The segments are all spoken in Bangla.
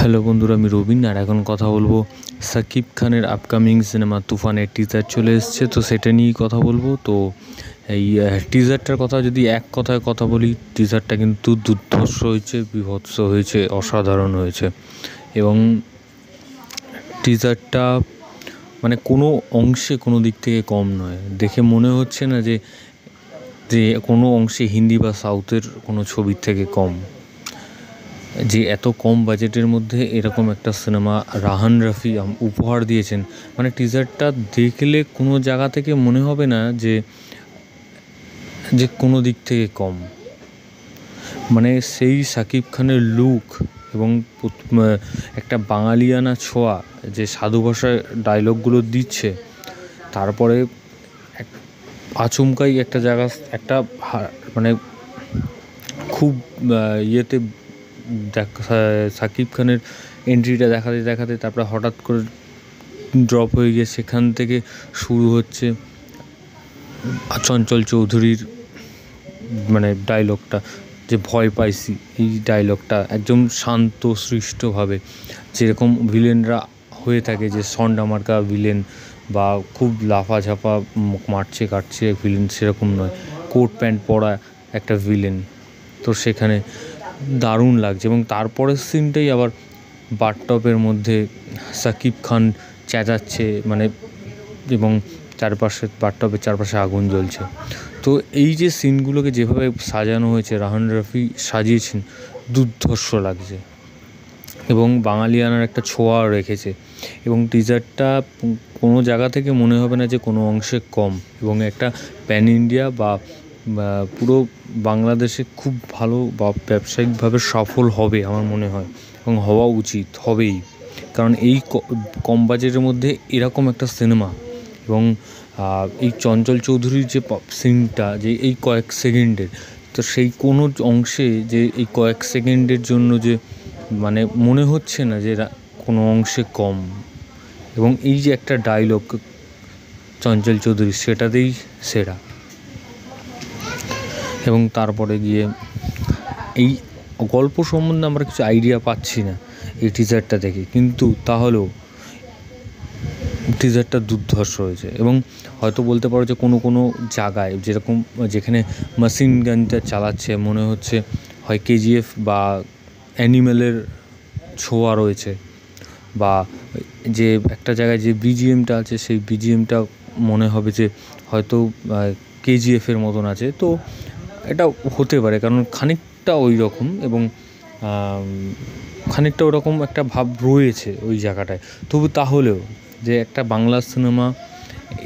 হ্যালো বন্ধুরা, আমি রবিন আর এখন কথা বলবো সাকিব খানের আপকামিং সিনেমা তুফানের টিজার চলে এসছে, তো সেটা নিয়েই কথা বলবো। তো এই টিজারটার কথা যদি এক কথায় কথা বলি, টিজারটা কিন্তু দুর্ধর্ষ হয়েছে, বীভৎস হয়েছে, অসাধারণ হয়েছে। এবং টিজারটা মানে কোনো অংশে কোনো দিক থেকে কম নয়। দেখে মনে হচ্ছে না যে যে কোনো অংশে হিন্দি বা সাউথের কোনো ছবির থেকে কম। যে এত কম বাজেটের মধ্যে এরকম একটা সিনেমা রাহান রাফি উপহার দিয়েছেন, মানে টিজারটা দেখলে কোনো জায়গা থেকে মনে হবে না যে যে কোনো দিক থেকে কম। মানে সেই সাকিব খানের লুক এবং একটা বাঙালিয়ানা ছোঁয়া, যে সাধু ভাষায় ডায়লগগুলো দিচ্ছে, তারপরে আচমকাই একটা জায়গা একটা মানে খুব ইয়েতে সাকিব খানের এন্ট্রিটা দেখাতে দেখাতে তারপরে হঠাৎ করে ড্রপ হয়ে গিয়ে সেখান থেকে শুরু হচ্ছে চঞ্চল চৌধুরীর মানে ডায়লগটা, যে ভয় পাইছি, এই ডায়লগটা একদম শান্ত সৃষ্টভাবে, যেরকম ভিলেনরা হয়ে থাকে, যে সন্ডা মার্কা ভিলেন বা খুব লাফাঝাপা মারছে কাটছে ভিলেন, সেরকম নয়, কোট প্যান্ট পরা একটা ভিলেন। তো সেখানে দারুণ লাগছে। এবং তারপরের সিনটাই আবার বাথটবের মধ্যে সাকিব খান চেঁচাচ্ছে, মানে এবং চারপাশে বাথটবের চারপাশে আগুন জ্বলছে। তো এই যে সিনগুলোকে যেভাবে সাজানো হয়েছে, রাহান রাফি সাজিয়েছেন, দুর্ধর্ষ লাগছে এবং বাঙালিয়ানার একটা ছোঁয়া রেখেছে। এবং টিজারটা কোনো জায়গা থেকে মনে হবে না যে কোনো অংশে কম, এবং একটা প্যান ইন্ডিয়া বা পুরো বাংলাদেশে খুব ভালো বা ব্যবসায়িকভাবে সফল হবে আমার মনে হয়, এবং হওয়া উচিত, হবেই। কারণ এই কম বাজেটের মধ্যে এরকম একটা সিনেমা, এবং এই চঞ্চল চৌধুরীর যে সিনটা, যে এই কয়েক সেকেন্ডের, তো সেই কোনো অংশে যে এই কয়েক সেকেন্ডের জন্য যে মানে মনে হচ্ছে না যে কোনো অংশে কম। এবং এই যে একটা ডায়লগ চঞ্চল চৌধুরী, সেটাতেই সেরা। এবং তারপরে গিয়ে এই গল্প সম্বন্ধে আমরা কিছু আইডিয়া পাচ্ছি না এই টিজারটা দেখে, কিন্তু তাহলেও টিজারটা দুর্ধর্ষ হয়েছে। এবং হয়তো বলতে পারো যে কোনো কোনো জায়গায় যেরকম যেখানে মেশিন গানটা চালাচ্ছে, মনে হচ্ছে হয় কেজিএফ বা অ্যানিমেলের ছোঁয়া রয়েছে, বা যে একটা জায়গায় যে বিজিএমটা আছে, সেই বিজিএমটা মনে হবে যে হয়তো কেজিএফের মতন আছে। তো এটা হতে পারে, কারণ খানিকটা ওই রকম, এবং খানিকটা ওরকম একটা ভাব রয়েছে ওই জায়গাটায়। তবু তাহলেও যে একটা বাংলা সিনেমা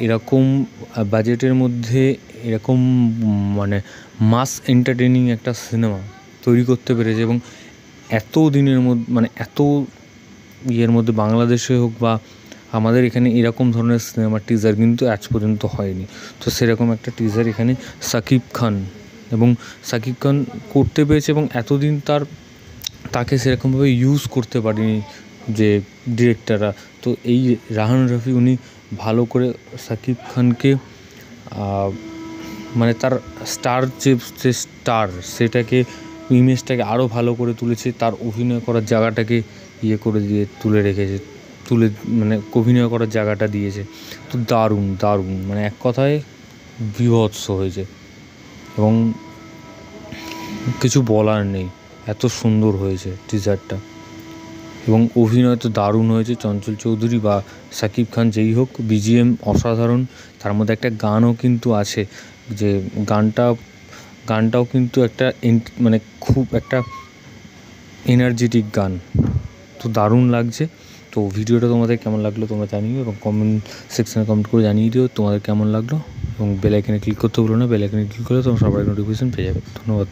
এরকম বাজেটের মধ্যে এরকম মানে মাস এন্টারটেনিং একটা সিনেমা তৈরি করতে পেরেছে, এবং এত দিনের মধ্যে, মানে এত ইয়ের মধ্যে বাংলাদেশে হোক বা আমাদের এখানে এরকম ধরনের সিনেমার টিজার কিন্তু আজ পর্যন্ত হয়নি। তো সেরকম একটা টিজার এখানে সাকিব খান করতে পেরেছে, এবং এতদিন তাকে সেরকমভাবে ইউজ করতে পারেনি যে ডিরেক্টররা। তো এই রাহান রাফি উনি ভালো করে সাকিব খানকে মানে তার স্টার সেটাকে, ইমেজটাকে আরও ভালো করে তুলেছে, তার অভিনয় করার জায়গাটাকে করে দিয়ে মানে অভিনয় করার জায়গাটা দিয়েছে। তো দারুণ, মানে এক কথায় বীভৎস হয়েছে, এবং কিছু বলার নেই, এত সুন্দর হয়েছে টিজারটা। এবং অভিনয় তো দারুণ হয়েছে, চঞ্চল চৌধুরী বা সাকিব খান যেই হোক, বিজিএম অসাধারণ। তার মধ্যে একটা গানও কিন্তু আছে, যে গানটাও কিন্তু একটা মানে খুব একটা এনার্জেটিক গান। তো দারুণ লাগছে। তো ভিডিওটা তোমাদের কেমন লাগলো তোমরা জানিও, এবং কমেন্ট সেকশানে কমেন্ট করে জানিয়ে দিও তোমাদের কেমন লাগলো। এবং বেল আইকনে ক্লিক করতে ভুলো না, বেল আইকনে ক্লিক করলে তোমরা সবার নোটিফিকেশন পেয়ে যাবে। ধন্যবাদ।